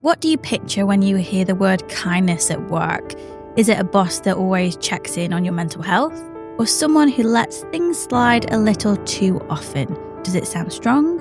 What do you picture when you hear the word kindness at work? Is it a boss that always checks in on your mental health? Or someone who lets things slide a little too often? Does it sound strong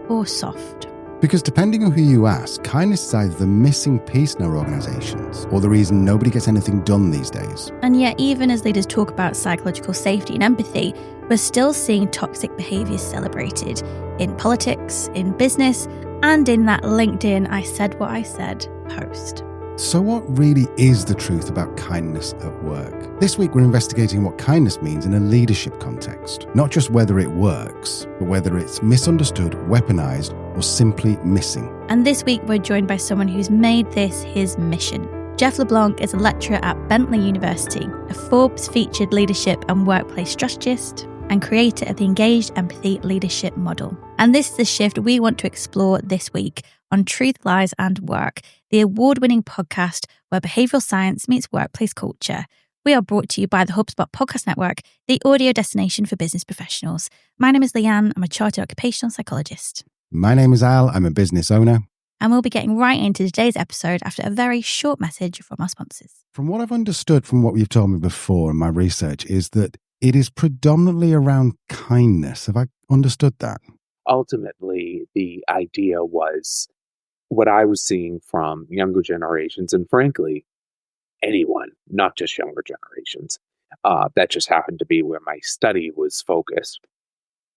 or soft? Because depending on who you ask, kindness is either the missing piece in our organisations or the reason nobody gets anything done these days. And yet, even as leaders talk about psychological safety and empathy, we're still seeing toxic behaviours celebrated in politics, in business, and in that LinkedIn I said what I said post. So what really is the truth about kindness at work? This week we're investigating what kindness means in a leadership context. Not just whether it works, but whether it's misunderstood, weaponized, or simply missing. And this week we're joined by someone who's made this his mission. Jeff Leblanc is a lecturer at Bentley University, a Forbes-featured leadership and workplace strategist, and creator of the Engaged Empathy Leadership Model. And this is the shift we want to explore this week on Truth, Lies and Work, the award-winning podcast where behavioural science meets workplace culture. We are brought to you by the HubSpot Podcast Network, the audio destination for business professionals. My name is Leanne. I'm a chartered occupational psychologist. My name is Al. I'm a business owner. And we'll be getting right into today's episode after a very short message from our sponsors. From what I've understood from what you've told me before in my research is that it is predominantly around kindness. Have I understood that? Ultimately, the idea was what I was seeing from younger generations, and frankly, anyone, not just younger generations, that just happened to be where my study was focused,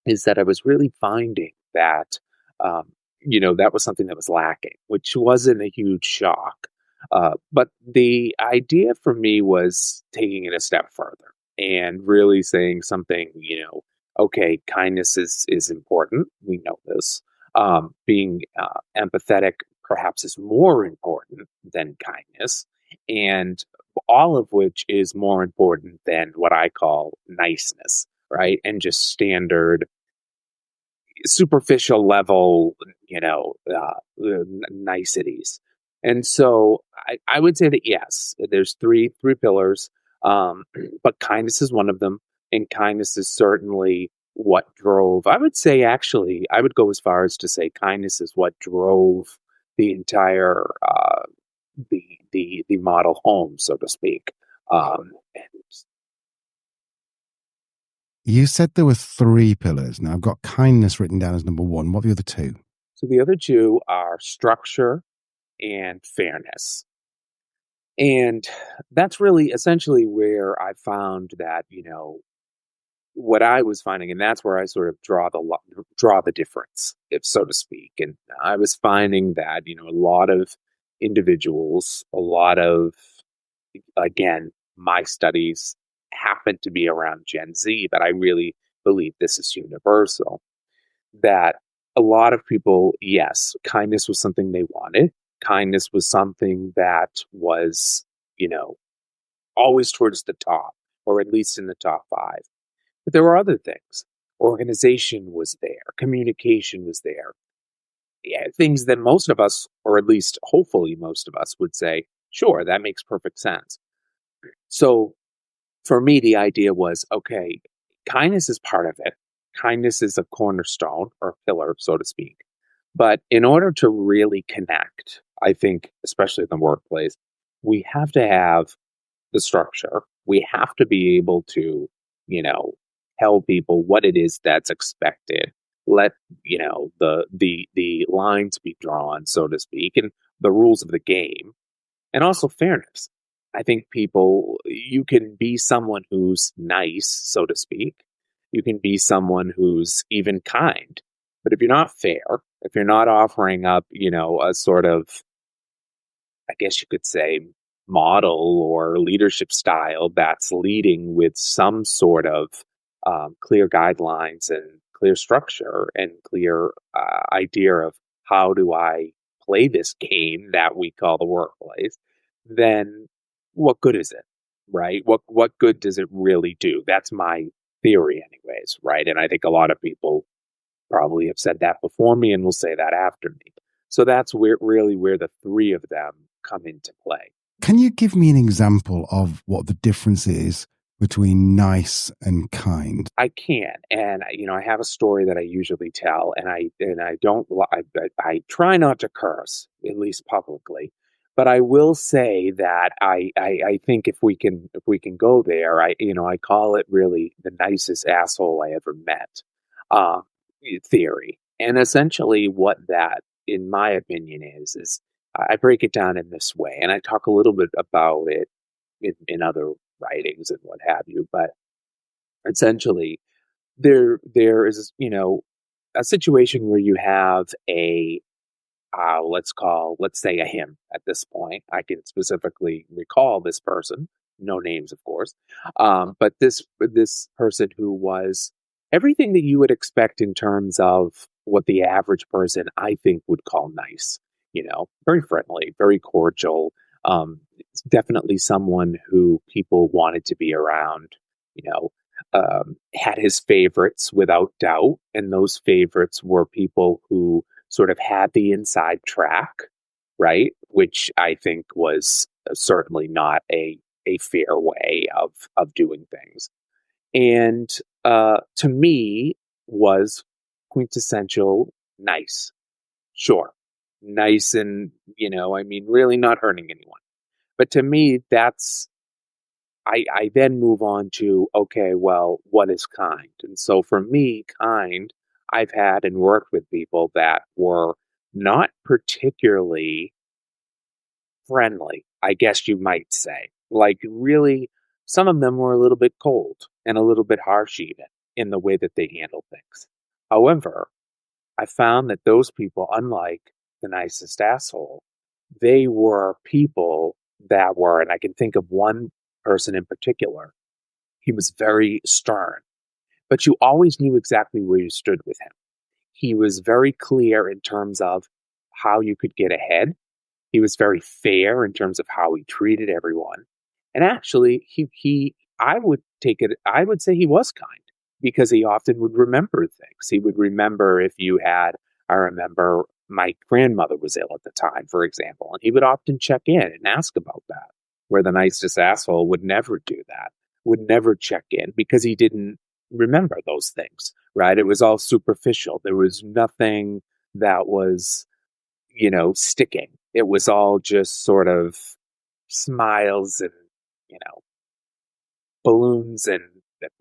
is that I was really finding that, that was something that was lacking, which wasn't a huge shock. But the idea for me was taking it a step further and really saying something, okay, kindness is important. We know this. Being empathetic perhaps is more important than kindness, and all of which is more important than what I call niceness, right? And just standard, superficial level, niceties. And so I would say that yes, there's three pillars, but kindness is one of them, and kindness is certainly what drove. I would say, actually, I would go as far as to say kindness is what drove the entire the model home, so to speak. You said there were three pillars. Now I've got kindness written down as number one. What are the other two? So the other two are structure and fairness. And that's really essentially where I found that, what I was finding, and that's where I sort of draw the difference, if so to speak. And I was finding that, a lot of individuals, again, my studies happen to be around Gen Z, but I really believe this is universal, that a lot of people, yes, kindness was something they wanted. Kindness was something that was, always towards the top, or at least in the top 5. But there were other things. Organization was there. Communication was there. Yeah, things that most of us, or at least hopefully most of us, would say, sure, that makes perfect sense. So for me, the idea was, okay, kindness is part of it. Kindness is a cornerstone or pillar, so to speak. But in order to really connect, I think, especially in the workplace, we have to have the structure. We have to be able to, tell people what it is that's expected. Let, the lines be drawn, so to speak, and the rules of the game. And also fairness. I think you can be someone who's nice, so to speak. You can be someone who's even kind. But if you're not fair, if you're not offering up, a sort of, I guess you could say, model or leadership style that's leading with some sort of clear guidelines and clear structure and clear idea of how do I play this game that we call the workplace, then what good is it, right? What good does it really do? That's my theory anyways, right? And I think a lot of people probably have said that before me and will say that after me. So that's where the three of them come into play. Can you give me an example of what the difference is between nice and kind? I can, and I have a story that I usually tell, and I don't I try not to curse, at least publicly, but I will say that I think if we can go there, I call it really the nicest asshole I ever met, uh, theory, and essentially what that, in my opinion, is I break it down in this way, and I talk a little bit about it in other writings and what have you, but essentially there is a situation where you have a let's say a him. At this point I can specifically recall this person, no names of course, but this person who was everything that you would expect in terms of what the average person I think would call nice, very friendly, very cordial, definitely someone who people wanted to be around, you know had his favorites without doubt, and those favorites were people who sort of had the inside track, right? Which I think was certainly not a fair way of doing things, and to me was quintessential nice, sure, nice, and I mean, really not hurting anyone. But to me, I then move on to, okay, well, what is kind? And so for me, kind, I've had and worked with people that were not particularly friendly, I guess you might say. Like, really, some of them were a little bit cold and a little bit harsh, even in the way that they handle things. However, I found that those people, unlike the nicest asshole, they were people that were, and I can think of one person in particular. He was very stern, but you always knew exactly where you stood with him. He was very clear in terms of how you could get ahead. He was very fair in terms of how he treated everyone. And actually, I would say he was kind, because he often would remember things. He would remember if you had, I remember my grandmother was ill at the time, for example, and he would often check in and ask about that, where the nicest asshole would never do that, would never check in because he didn't remember those things, right? It was all superficial. There was nothing that was, sticking. It was all just sort of smiles and, you know, balloons and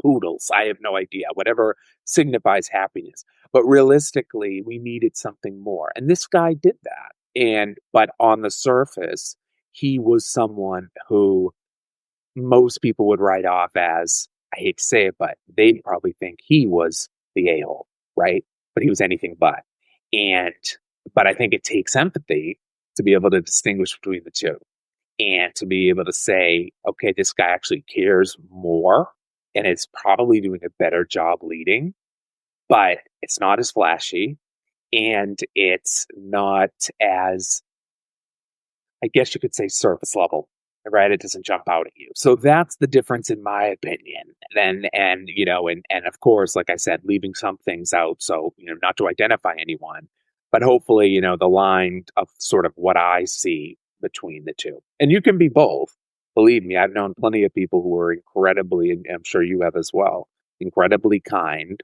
poodles. I have no idea, whatever signifies happiness. But realistically, we needed something more. And this guy did that. But on the surface, he was someone who most people would write off as, I hate to say it, but they'd probably think he was the a-hole, right? But he was anything but. But I think it takes empathy to be able to distinguish between the two, and to be able to say, okay, this guy actually cares more and is probably doing a better job leading, but it's not as flashy and it's not as, I guess you could say, surface level, right? It doesn't jump out at you. So that's the difference in my opinion. And of course, like I said, leaving some things out. So, not to identify anyone, but hopefully, the line of sort of what I see between the two. And you can be both. Believe me, I've known plenty of people who are incredibly, and I'm sure you have as well, incredibly kind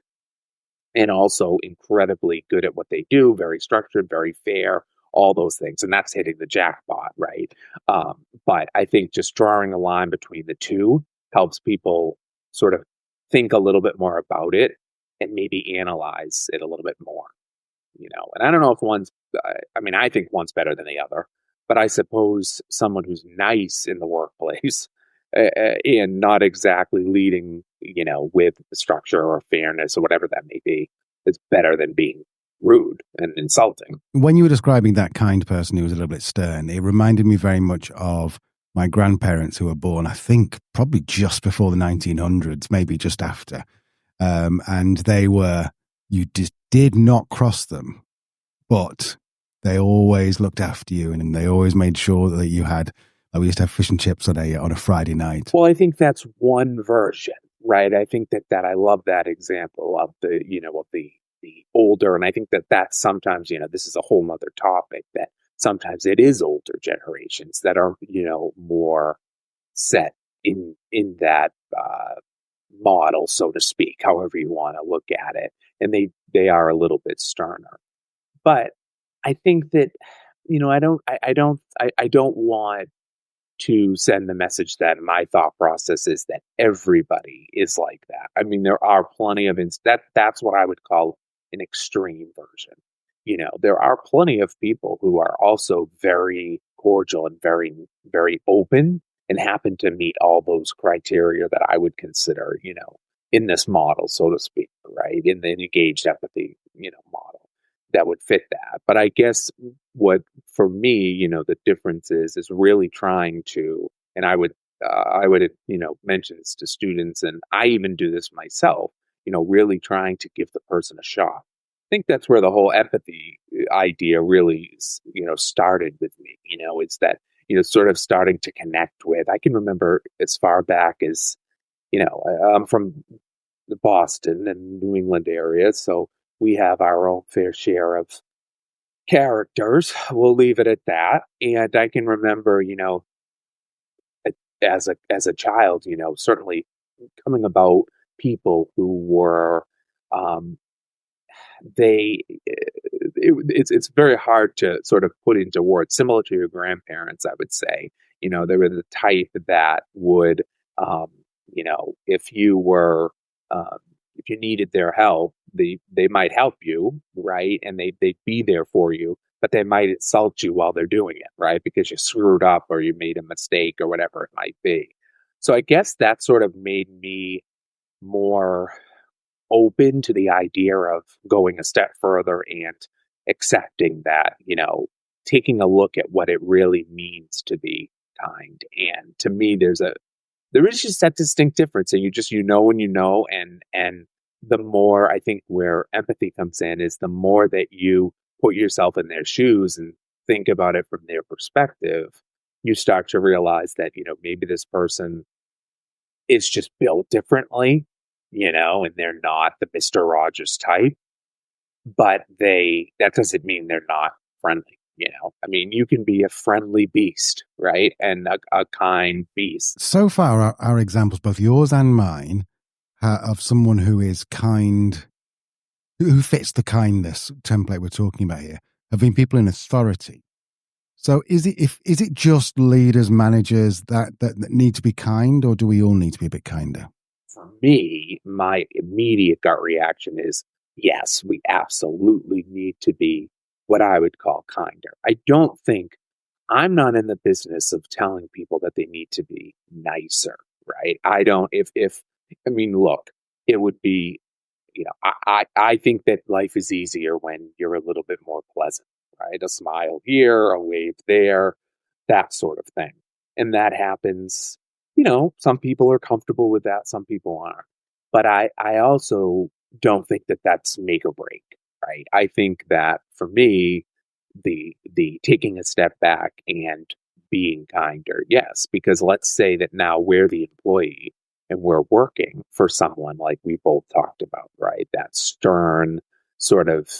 and also incredibly good at what they do, very structured, very fair, all those things. And that's hitting the jackpot, right? But I think just drawing a line between the two helps people sort of think a little bit more about it and maybe analyze it a little bit more, And I don't know if I think one's better than the other, but I suppose someone who's nice in the workplace and not exactly leading, with structure or fairness or whatever that may be, is better than being rude and insulting. When you were describing that kind person who was a little bit stern, it reminded me very much of my grandparents, who were born, I think, probably just before the 1900s, maybe just after. And you just did not cross them, but they always looked after you, and they always made sure that you had, we used to have fish and chips on a Friday night. Well, I think that's one version, right? I think that I love that example of the older, and I think that sometimes, this is a whole nother topic, that sometimes it is older generations that are, more set in that model, so to speak, however you want to look at it. And they are a little bit sterner. But I think that, I don't want to send the message that my thought process is that everybody is like that. I mean, there are plenty of that's what I would call an extreme version. There are plenty of people who are also very cordial and very, very open and happen to meet all those criteria that I would consider, in this model, so to speak, right? In the engaged empathy, model that would fit that. But I guess what for me, the difference is really trying to, and I would, mention this to students, and I even do this myself, really trying to give the person a shot. I think that's where the whole empathy idea really, started with me. It's that, sort of starting to connect with. I can remember as far back as, I'm from the Boston and New England area, so we have our own fair share of characters. We'll leave it at that. And I can remember, as a child, certainly coming about people who were, um, it's very hard to sort of put into words. Similar to your grandparents, I would say. They were the type that would, um, if you were, um, if you needed their help, they might help you, right? And they'd be there for you, but they might insult you while they're doing it, right? Because you screwed up or you made a mistake or whatever it might be. So I guess that sort of made me more open to the idea of going a step further and accepting that, taking a look at what it really means to be kind. And to me, there is just that distinct difference. And when you know, and the more I think where empathy comes in is the more that you put yourself in their shoes and think about it from their perspective, you start to realize that, maybe this person is just built differently, and they're not the Mr. Rogers type, but that doesn't mean they're not friendly. I mean, you can be a friendly beast, right? And a kind beast. So far, our examples, both yours and mine, of someone who is kind, who fits the kindness template we're talking about here, have been people in authority. So is it just leaders, managers that need to be kind, or do we all need to be a bit kinder? For me, my immediate gut reaction is yes, we absolutely need to be what I would call kinder. I'm not in the business of telling people that they need to be nicer, right? I don't, I mean, look, it would be, I think that life is easier when you're a little bit more pleasant, right? A smile here, a wave there, that sort of thing. And that happens, some people are comfortable with that, some people aren't. But I also don't think that that's make or break, right? I think that for me, the taking a step back and being kinder, yes, because let's say that now we're the employee and we're working for someone like we both talked about, right? That stern sort of,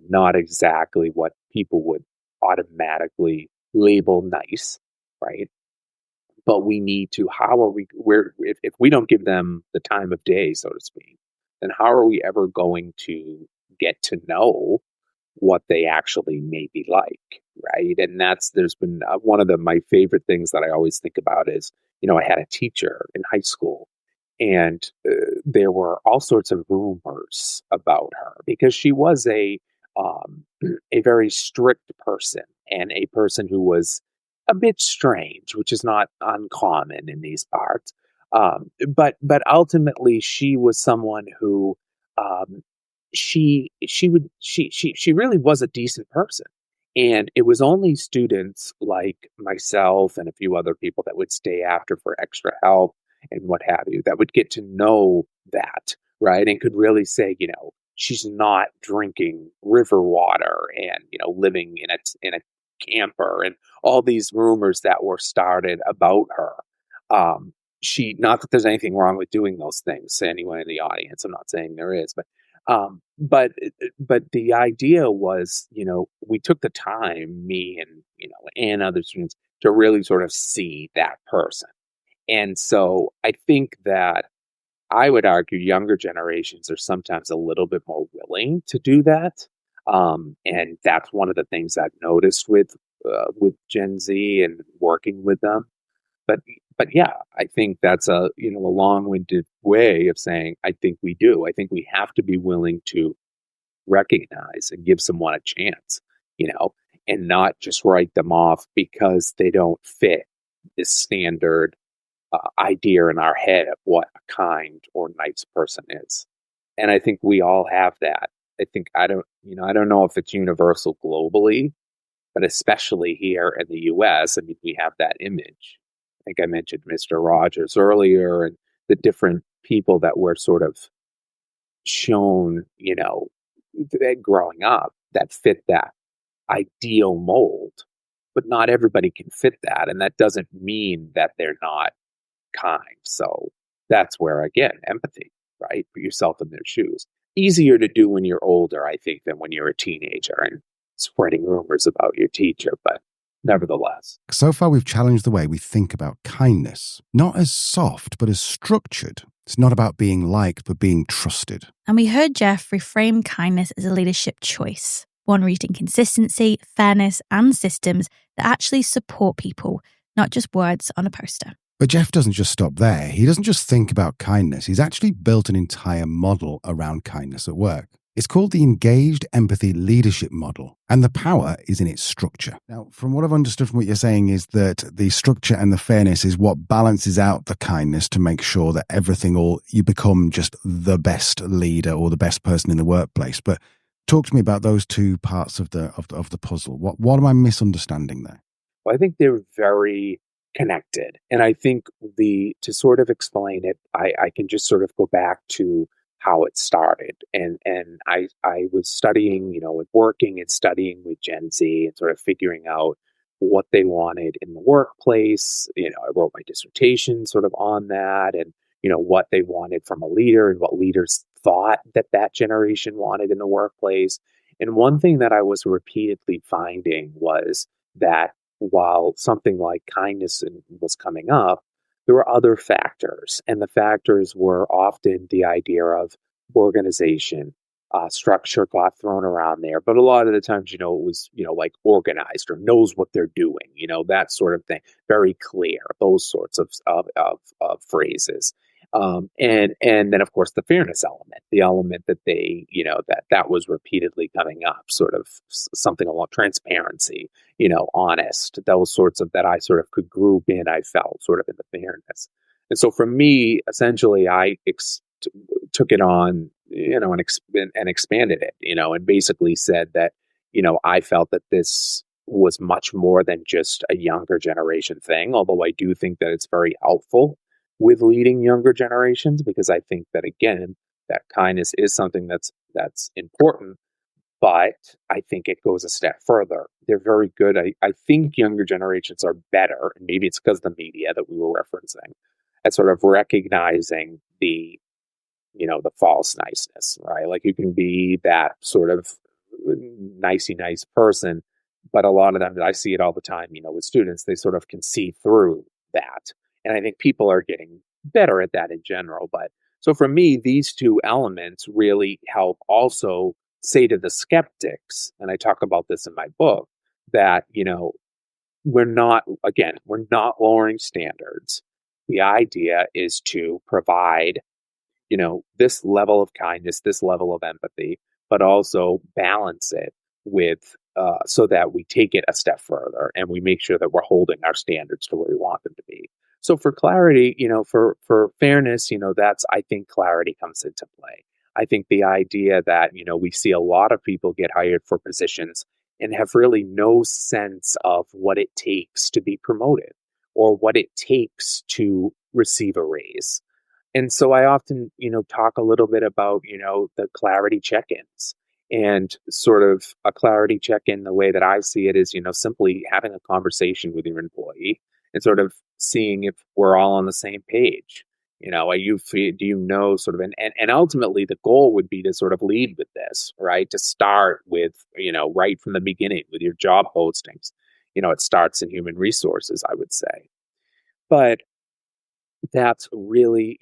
not exactly what people would automatically label nice, right? But we need to, if we don't give them the time of day, so to speak, then how are we ever going to get to know what they actually may be like, right? And there's been one of my favorite things that I always think about is, I had a teacher in high school, and there were all sorts of rumors about her because she was um, a very strict person and a person who was a bit strange, which is not uncommon in these parts. But ultimately, she was someone who um, she really was a decent person. And it was only students like myself and a few other people that would stay after for extra help and what have you that would get to know that, right? And could really say, she's not drinking river water and, living in a camper and all these rumors that were started about her. Not that there's anything wrong with doing those things to anyone in the audience. I'm not saying there is, but the idea was, we took the time, me and, and other students, to really sort of see that person. And so I think that I would argue younger generations are sometimes a little bit more willing to do that. And that's one of the things I've noticed with Gen Z and working with them. But but yeah, I think that's a long-winded way of saying I think we do. I think we have to be willing to recognize and give someone a chance, you know, and not just write them off because they don't fit this standard idea in our head of what a kind or nice person is. And I think we all have that. I don't know if it's universal globally, but especially here in the US, I mean, we have that image. I think I mentioned Mr. Rogers earlier and the different people that were sort of shown, growing up that fit that ideal mold. But not everybody can fit that. And that doesn't mean that they're not kind. So that's where, again, empathy, right? Put yourself in their shoes. Easier to do when you're older, I think, than when you're a teenager and spreading rumors about your teacher. But nevertheless. So far, we've challenged the way we think about kindness, not as soft, but as structured. It's not about being liked, but being trusted. And we heard Jeff reframe kindness as a leadership choice, one rooting consistency, fairness, and systems that actually support people, not just words on a poster. But Jeff doesn't just stop there. He doesn't just think about kindness. He's actually built an entire model around kindness at work. It's called the Engaged Empathy Leadership Model, and the power is in its structure. Now, from what I've understood from what you're saying is that the structure and the fairness is what balances out the kindness to make sure that you become just the best leader or the best person in the workplace. But talk to me about those two parts of the puzzle. What am I misunderstanding there? Well, I think they're very connected. And I think to sort of explain it, I can just sort of go back to how it started. And I was studying, and working and studying with Gen Z and sort of figuring out what they wanted in the workplace. I wrote my dissertation sort of on that and, what they wanted from a leader and what leaders thought that generation wanted in the workplace. And one thing that I was repeatedly finding was that while something like kindness was coming up, there were other factors. And the factors were often the idea of organization, structure got thrown around there. But a lot of the times, it was, like organized or knows what they're doing, that sort of thing. Very clear, those sorts of phrases. And then, of course, the fairness element, the element that they, that was repeatedly coming up, sort of something along transparency, honest, those sorts of that I sort of could group in, I felt sort of in the fairness. And so for me, essentially, I took it on, and expanded it, and basically said that, I felt that this was much more than just a younger generation thing, although I do think that it's very helpful with leading younger generations, because I think that, again, that kindness is something that's important, but I think it goes a step further. They're very good. I think younger generations are better, and maybe it's because of the media that we were referencing, at sort of recognizing the false niceness, right? Like you can be that sort of nice person, but a lot of them, I see it all the time, with students, they sort of can see through that. And I think people are getting better at that in general. But so for me, these two elements really help also say to the skeptics, and I talk about this in my book, that, we're not lowering standards. The idea is to provide, this level of kindness, this level of empathy, but also balance it with, so that we take it a step further and we make sure that we're holding our standards to where we want them to be. So for clarity, for fairness, I think clarity comes into play. I think the idea that, we see a lot of people get hired for positions and have really no sense of what it takes to be promoted or what it takes to receive a raise. And so I often, talk a little bit about, the clarity check-ins. And sort of a clarity check-in, the way that I see it is, simply having a conversation with your employee and sort of seeing if we're all on the same page. Sort of, and ultimately the goal would be to sort of lead with this, right? To start with, right from the beginning with your job postings. It starts in human resources, I would say. But that's really,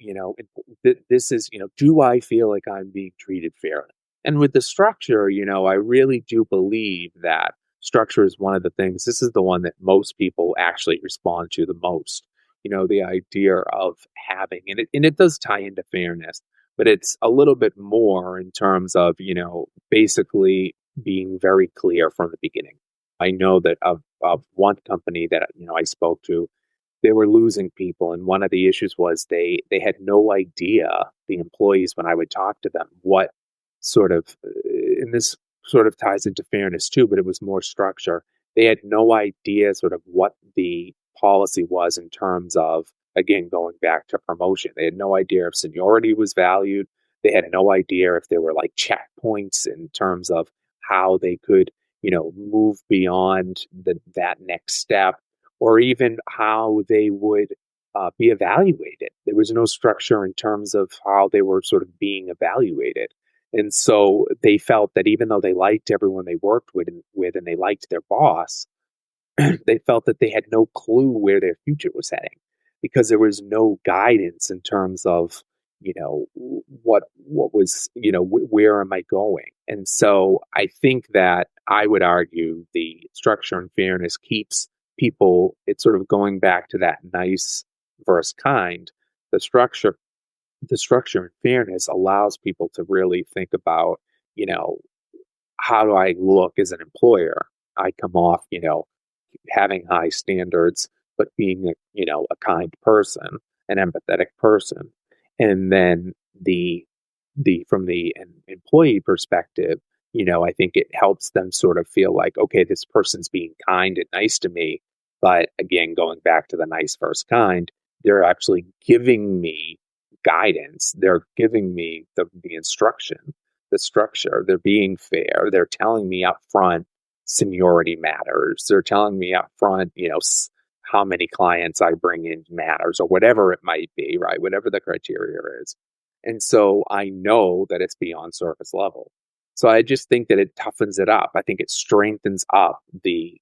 this is, do I feel like I'm being treated fairly? And with the structure, I really do believe that structure is one of the things, this is the one that most people actually respond to the most. The idea of having, and it does tie into fairness, but it's a little bit more in terms of, basically being very clear from the beginning. I know that of one company that, I spoke to, they were losing people, and one of the issues was they had no idea, the employees, when I would talk to them, what sort of and this sort of ties into fairness too, but it was more structure. They had no idea sort of what the policy was in terms of, again, going back to promotion. They had no idea if seniority was valued. They had no idea if there were like checkpoints in terms of how they could, move beyond that next step, or even how they would be evaluated. There was no structure in terms of how they were sort of being evaluated. And so they felt that even though they liked everyone they worked with and they liked their boss, they felt that they had no clue where their future was heading because there was no guidance in terms of, what was, where am I going? And so I think that I would argue the structure and fairness keeps people, it's sort of going back to that nice versus kind. The structure, the structure and fairness allows people to really think about, you know, how do I look as an employer? I come off, having high standards, but being a kind person, an empathetic person. And then the from the employee perspective, I think it helps them sort of feel like, okay, this person's being kind and nice to me. But again, going back to the nice versus kind, they're actually giving me guidance. They're giving me the instruction, the structure. They're being fair. They're telling me up front seniority matters. They're telling me up front, how many clients I bring in matters, or whatever it might be, right? Whatever the criteria is. And so I know that it's beyond surface level. So I just think that it toughens it up. I think it strengthens up the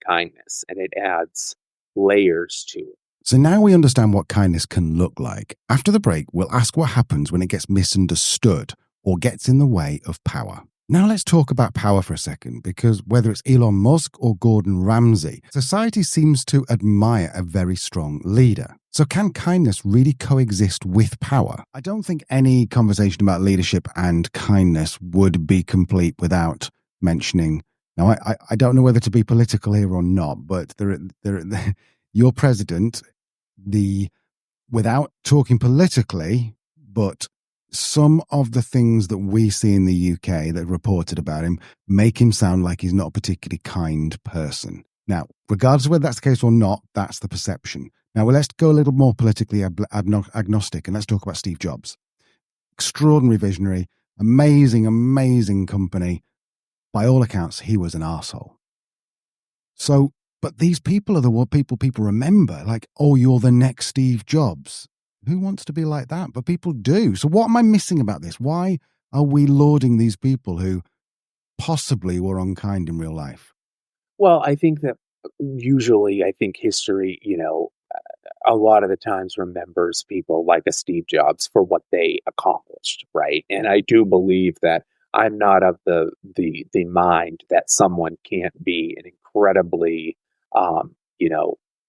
kindness, and it adds layers to it. So now we understand what kindness can look like. After the break, we'll ask what happens when it gets misunderstood or gets in the way of power. Now let's talk about power for a second, because whether it's Elon Musk or Gordon Ramsay, society seems to admire a very strong leader. So can kindness really coexist with power? I don't think any conversation about leadership and kindness would be complete without mentioning. Now, I don't know whether to be political here or not, but your president, without talking politically, but some of the things that we see in the UK that are reported about him make him sound like he's not a particularly kind person. Now, regardless of whether that's the case or not, that's the perception. Now, let's go a little more politically agnostic, and let's talk about Steve Jobs. Extraordinary visionary, amazing company. By all accounts, he was an arsehole. So, but these people are the people remember, like, oh, you're the next Steve Jobs. Who wants to be like that? But people do. So what am I missing about this? Why are we lauding these people who possibly were unkind in real life? Well, I think that usually, I think history, a lot of the times remembers people like a Steve Jobs for what they accomplished, right? And I do believe that I'm not of the mind that someone can't be an incredibly,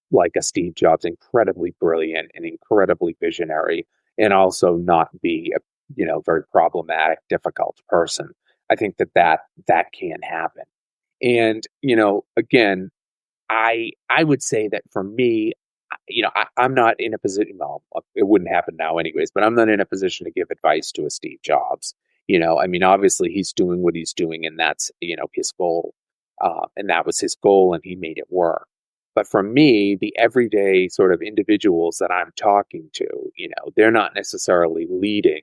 like a Steve Jobs, incredibly brilliant and incredibly visionary, and also not be a very problematic, difficult person. I think that can happen. And again, I would say that for me, I'm not in a position. Well, it wouldn't happen now, anyways. But I'm not in a position to give advice to a Steve Jobs. I mean, obviously he's doing what he's doing, and that's his goal, and that was his goal, and he made it work. But for me, the everyday sort of individuals that I'm talking to, they're not necessarily leading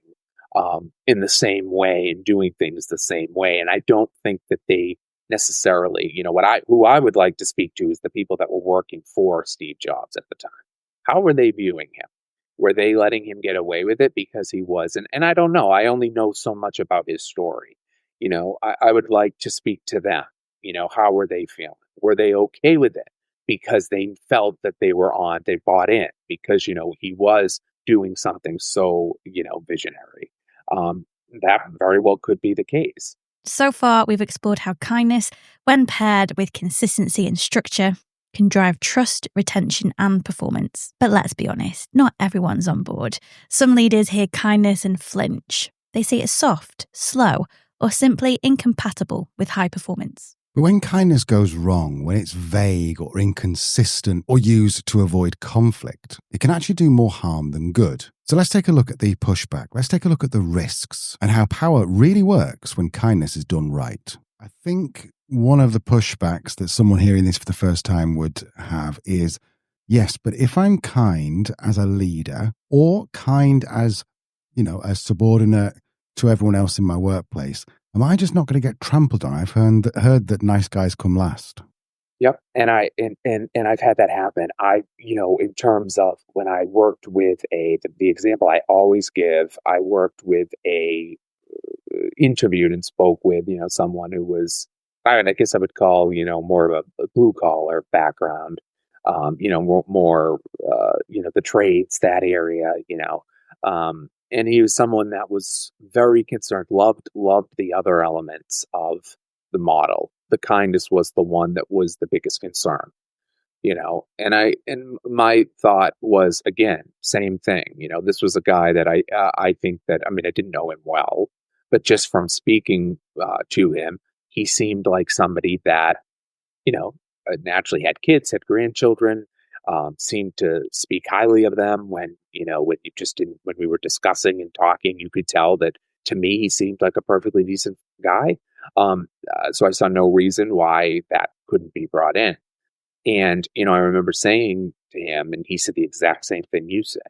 in the same way and doing things the same way, and I don't think that they necessarily, who I would like to speak to is the people that were working for Steve Jobs at the time. How were they viewing him? Were they letting him get away with it because he was? And I don't know. I only know so much about his story. I would like to speak to them. How were they feeling? Were they okay with it? because they felt that they bought in because, he was doing something so, visionary. That very well could be the case. So far, we've explored how kindness, when paired with consistency and structure, can drive trust, retention, and performance. But let's be honest, not everyone's on board. Some leaders hear kindness and flinch. They see it as soft, slow, or simply incompatible with high performance. But when kindness goes wrong, when it's vague or inconsistent or used to avoid conflict, it can actually do more harm than good. So let's take a look at the pushback. Let's take a look at the risks and how power really works when kindness is done right. I think one of the pushbacks that someone hearing this for the first time would have is, yes, but if I'm kind as a leader or kind as, a subordinate to everyone else in my workplace, am I just not going to get trampled on? I've heard that nice guys come last. Yep. And I've had that happen. In terms of when I worked with the example I always give, I worked with interviewed and spoke with, someone who was, I guess I would call, more of a blue collar background, more, the trades, that area, and he was someone that was very concerned, loved the other elements of the model. The kindness was the one that was the biggest concern, and my thought was, again, same thing. This was a guy that I think that, I didn't know him well, but just from speaking to him, he seemed like somebody that, naturally had kids, had grandchildren, seemed to speak highly of them when we were discussing and talking, you could tell that to me, he seemed like a perfectly decent guy. So I saw no reason why that couldn't be brought in. And, I remember saying to him, and he said the exact same thing you said.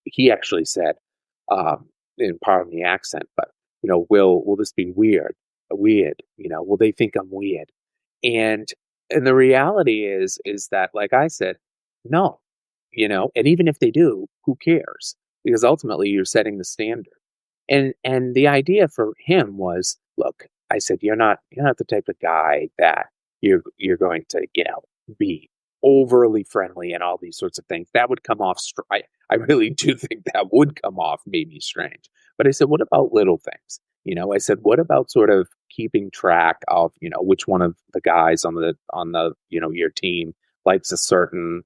He actually said, in pardon the accent, but, will this be weird? Will they think I'm weird? And the reality is that, like I said, no, and even if they do, who cares? Because ultimately you're setting the standard. And the idea for him was, look, I said, you're not the type of guy that you're going to, be overly friendly and all these sorts of things. That would come off, I really do think that would come off maybe strange. But I said, what about little things? I said, what about sort of keeping track of, which one of the guys on the, your team likes a certain,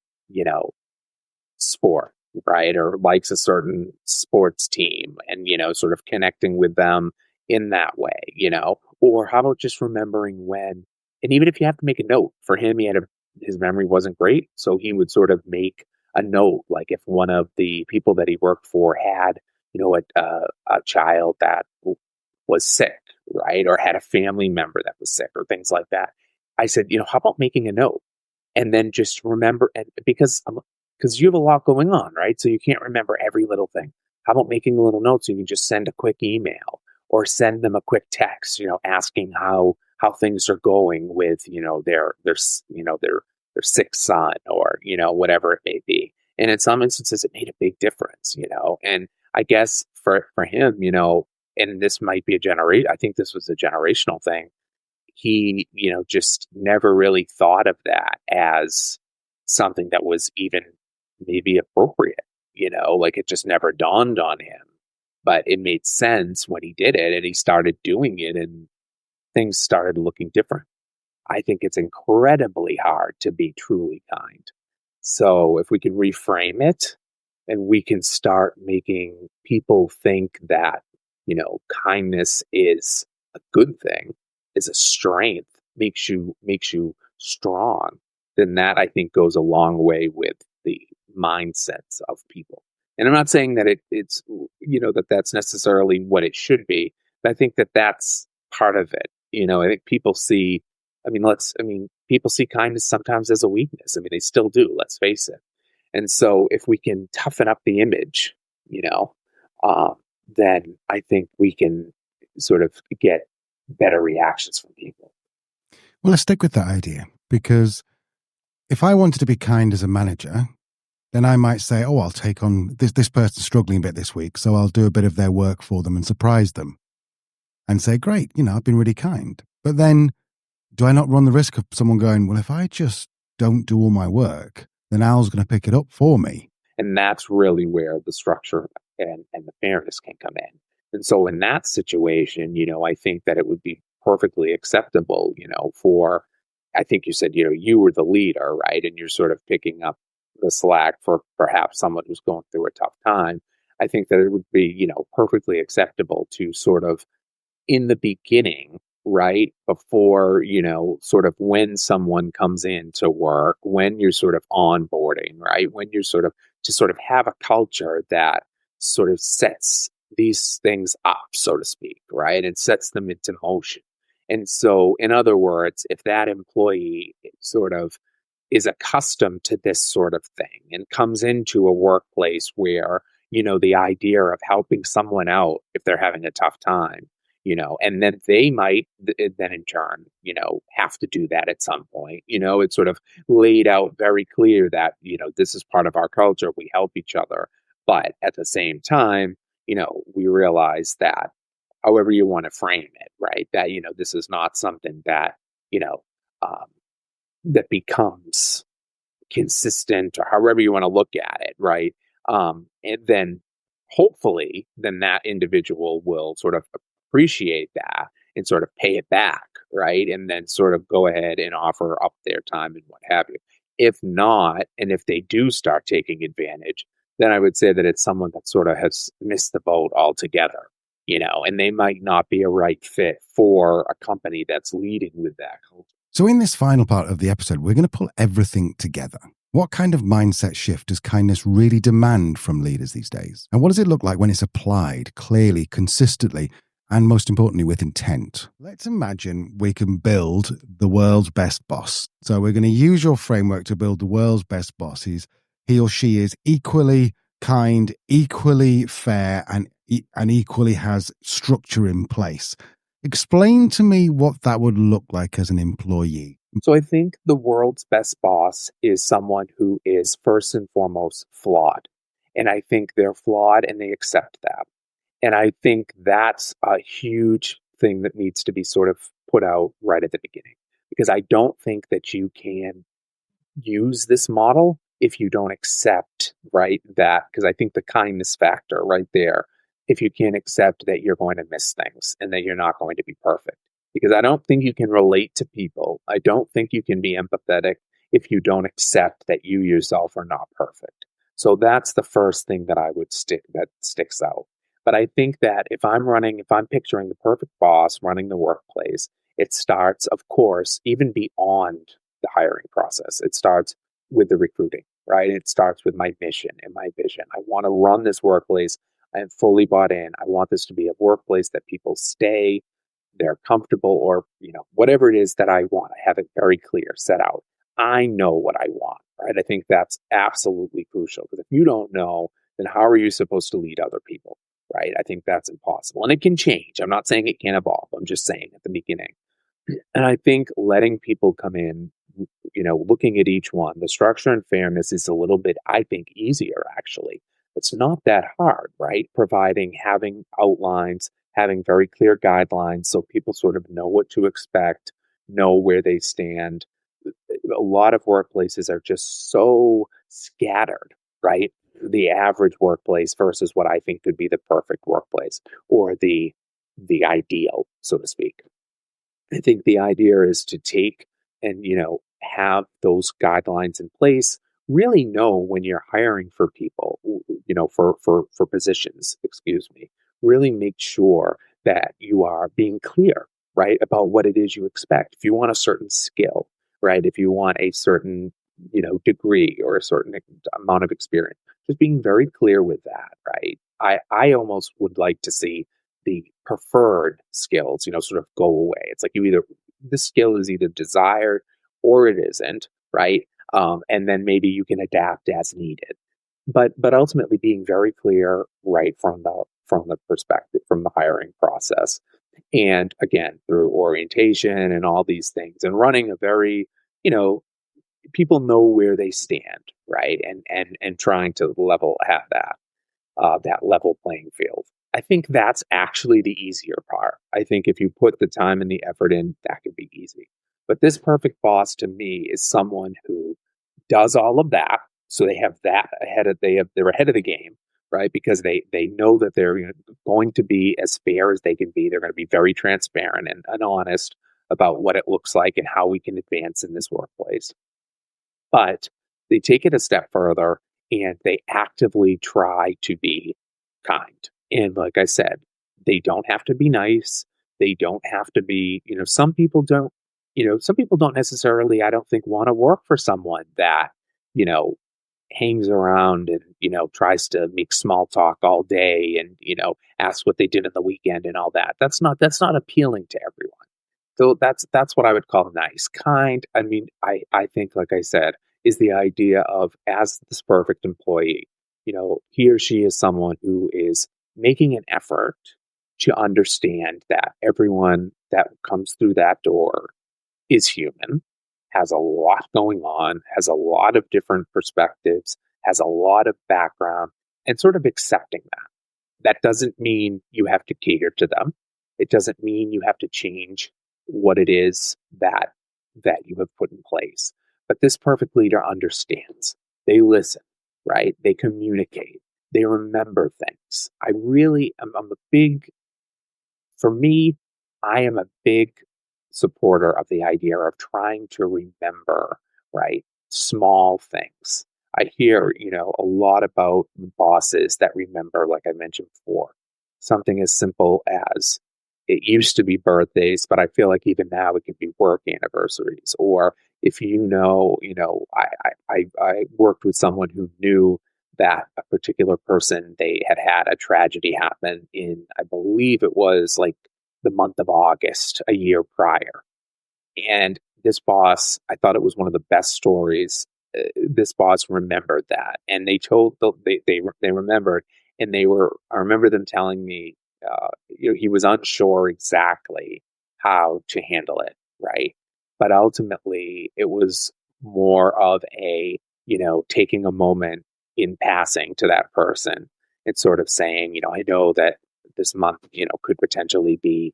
sport, right? Or likes a certain sports team and, sort of connecting with them in that way, or how about just remembering when, and even if you have to make a note for him, his memory wasn't great. So he would sort of make a note, like if one of the people that he worked for had, a child that was sick, right? Or had a family member that was sick or things like that. I said, how about making a note and then just remember, and because you have a lot going on, right? So you can't remember every little thing. How about making a little note so you can just send a quick email or send them a quick text, asking how things are going with, their sick son or, whatever it may be. And in some instances, it made a big difference, and I guess for him, and this might be I think this was a generational thing. He, just never really thought of that as something that was even maybe appropriate, like it just never dawned on him. But it made sense when he did it and he started doing it and things started looking different. I think it's incredibly hard to be truly kind. So if we can reframe it and we can start making people think that, kindness is a good thing, is a strength, makes you strong, then that I think goes a long way with the mindsets of people. And I'm not saying that it's that's necessarily what it should be, but I think that that's part of it. I think people see, people see kindness sometimes as a weakness. They still do, let's face it. And so if we can toughen up the image, then I think we can sort of get better reactions from people. Well, let's stick with that idea, because if I wanted to be kind as a manager, then I might say, oh, I'll take on this person's struggling a bit this week, so I'll do a bit of their work for them and surprise them and say, great, I've been really kind. But then do I not run the risk of someone going, well, if I just don't do all my work, then Al's going to pick it up for me. And that's really where the structure and the fairness can come in. And so in that situation, I think that it would be perfectly acceptable, for, I think you said, you were the leader, right? And you're sort of picking up the slack for perhaps someone who's going through a tough time. I think that it would be, perfectly acceptable to sort of in the beginning, right? Before, sort of when someone comes in to work, when you're sort of onboarding, right? When you're sort of to sort of have a culture that sort of sets these things up, so to speak, right? And sets them into motion. And so, in other words, if that employee sort of is accustomed to this sort of thing and comes into a workplace where, the idea of helping someone out if they're having a tough time, and then they might then in turn, have to do that at some point. It's sort of laid out very clear that, this is part of our culture. We help each other. But at the same time, we realize that however you want to frame it, right, that, this is not something that, um, that becomes consistent or however you want to look at it, right? And then hopefully then that individual will sort of appreciate that and sort of pay it back, right? And then sort of go ahead and offer up their time and what have you. If not, and if they do start taking advantage, then I would say that it's someone that sort of has missed the boat altogether, and they might not be a right fit for a company that's leading with that culture. So in this final part of the episode, we're going to pull everything together. What kind of mindset shift does kindness really demand from leaders these days? And what does it look like when it's applied clearly, consistently, and most importantly, with intent? Let's imagine we can build the world's best boss. So we're going to use your framework to build the world's best boss. He or she is equally kind, equally fair, and equally has structure in place. Explain to me what that would look like as an employee. So I think the world's best boss is someone who is first and foremost flawed. And I think they're flawed and they accept that. And I think that's a huge thing that needs to be sort of put out right at the beginning. Because I don't think that you can use this model if you don't accept, right, that, because I think the kindness factor right there, if you can't accept that you're going to miss things and that you're not going to be perfect. Because I don't think you can relate to people. I don't think you can be empathetic if you don't accept that you yourself are not perfect. So that's the first thing that I would sticks out. But I think that if I'm picturing the perfect boss running the workplace, it starts, of course, even beyond the hiring process. It starts with the recruiting, right? It starts with my mission and my vision. I want to run this workplace. I am fully bought in. I want this to be a workplace that people stay, they're comfortable, or, whatever it is that I want. I have it very clear, set out. I know what I want, right? I think that's absolutely crucial, because if you don't know, then how are you supposed to lead other people, right? I think that's impossible. And it can change. I'm not saying it can't evolve. I'm just saying at the beginning. And I think letting people come in, looking at each one, the structure and fairness is a little bit, I think, easier, actually. It's not that hard, right? Having outlines, having very clear guidelines so people sort of know what to expect, know where they stand. A lot of workplaces are just so scattered, right? The average workplace versus what I think could be the perfect workplace or the ideal, so to speak. I think the idea is to take and, have those guidelines in place, really know when you're hiring for people, for positions, really make sure that you are being clear, right, about what it is you expect. If you want a certain skill, right, if you want a certain, degree or a certain amount of experience, just being very clear with that, right? I almost would like to see the preferred skills, sort of go away. It's like the skill is either desired or it isn't, right? And then maybe you can adapt as needed. But ultimately being very clear right from the perspective, from the hiring process. And again, through orientation and all these things, and running a very, people know where they stand, right? And trying to have that level playing field. I think that's actually the easier part. I think if you put the time and the effort in, that could be easy. But this perfect boss to me is someone who does all of that. So they have that they're ahead of the game, right? Because they know that they're going to be as fair as they can be. They're going to be very transparent and honest about what it looks like and how we can advance in this workplace. But they take it a step further and they actively try to be kind. And like I said, they don't have to be nice. They don't have to be, some people don't necessarily, I don't think, want to work for someone that, hangs around and, tries to make small talk all day and, asks what they did in the weekend and all that. That's not appealing to everyone. So that's what I would call nice. Kind, I mean, I think, like I said, is the idea of, as this perfect employee, he or she is someone who is making an effort to understand that everyone that comes through that door is human, has a lot going on, has a lot of different perspectives, has a lot of background, and sort of accepting that. That doesn't mean you have to cater to them. It doesn't mean you have to change what it is that you have put in place. But this perfect leader understands. They listen, right? They communicate. They remember things. For me, I am a big supporter of the idea of trying to remember, right, small things. I hear, a lot about bosses that remember, like I mentioned before, something as simple as, it used to be birthdays, but I feel like even now it can be work anniversaries. Or if I worked with someone who knew that a particular person, they had a tragedy happen in, I believe it was like the month of August a year prior. And this boss, I thought it was one of the best stories. This boss remembered that, and they remembered, and I remember them telling me, he was unsure exactly how to handle it, right? But ultimately, it was more of a, taking a moment in passing to that person and sort of saying, I know that this month, could potentially be,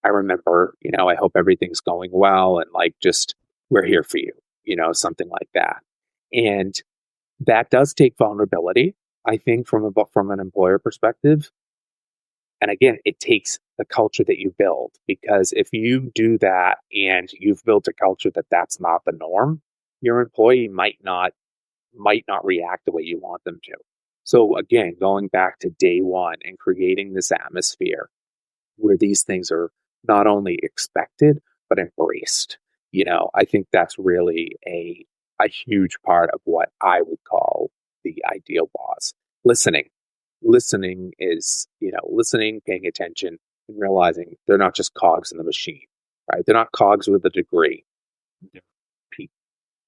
I remember, I hope everything's going well, and like, just, we're here for you, something like that. And that does take vulnerability, I think, from an employer perspective. And again, it takes the culture that you build, because if you do that and you've built a culture that's not the norm, your employee might not react the way you want them to. So again, going back to day one and creating this atmosphere where these things are not only expected, but embraced. I think that's really a huge part of what I would call the ideal boss. Listening is, listening, paying attention, and realizing they're not just cogs in the machine, right? They're not cogs with a degree. They're people.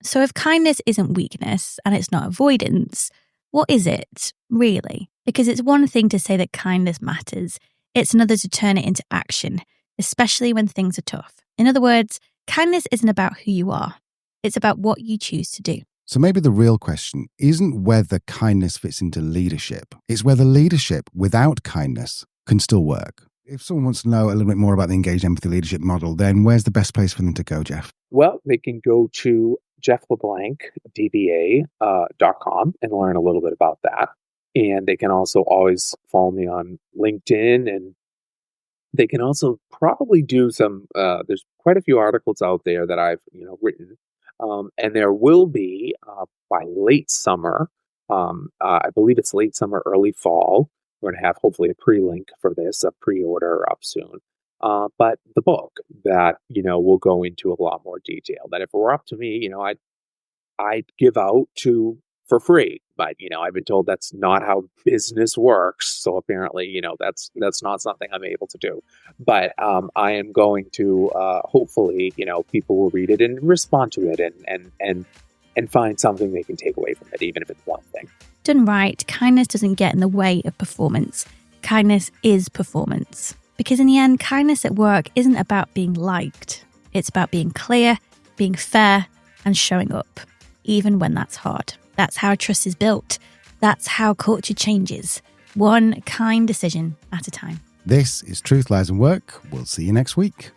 So if kindness isn't weakness and it's not avoidance, what is it really? Because it's one thing to say that kindness matters. It's another to turn it into action, especially when things are tough. In other words, kindness isn't about who you are. It's about what you choose to do. So maybe the real question isn't whether kindness fits into leadership. It's whether leadership without kindness can still work. If someone wants to know a little bit more about the engaged empathy leadership model, then where's the best place for them to go, Jeff? Well, they can go to Jeff Leblanc, DBA.com and learn a little bit about that. And they can also always follow me on LinkedIn, and they can also probably do some, there's quite a few articles out there that I've, written. And there will be, by late summer, I believe it's late summer, early fall, we're going to have hopefully a pre-link for this, a pre-order up soon. But the book that, will go into a lot more detail, that if it were up to me, I'd give out for free. But, I've been told that's not how business works. So apparently, that's not something I'm able to do. But I am going to, hopefully, people will read it and respond to it and find something they can take away from it, even if it's one thing. Done right, kindness doesn't get in the way of performance. Kindness is performance. Because in the end, kindness at work isn't about being liked. It's about being clear, being fair, and showing up, even when that's hard. That's how trust is built. That's how culture changes. One kind decision at a time. This is Truth, Lies and Work. We'll see you next week.